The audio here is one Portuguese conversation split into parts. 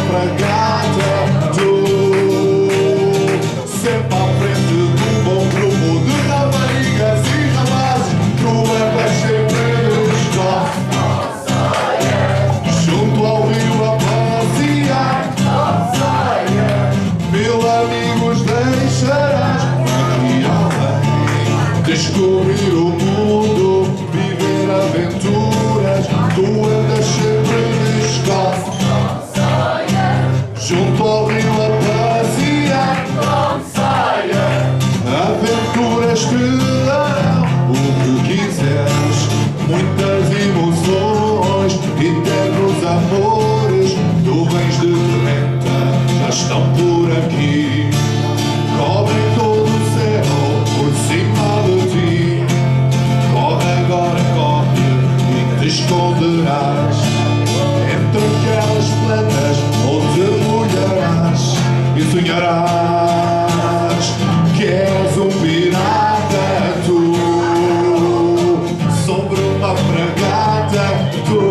fragata. Tu, sempre à frente do bom grupo de raparigas e rapazes, tu andas sempre descalço, junto ao rio a passear. Mil amigos deixarás aqui além, descobrir o mundo, viver aventuras. Tu andas sempre descalço, junto ao rio a passear. Aventuras que darão o que quiseres, muitas emoções, eternos amores. Nuvens de tormenta já estão por aqui, cobrem todo o céu por cima de ti. Corre agora, corre e te esconderás entre aquelas plantas onde molharás e sonharás que és um pirata. Tu, sobre uma fragata. Tu,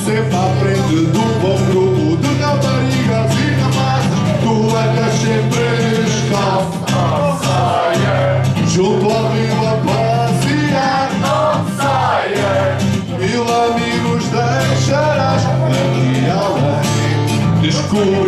sempre à frente do bom grupo de raparigas e rapazes. Tu andas sempre descalço, junto ao rio a passear. Mil amigos deixarás aqui além, descobrir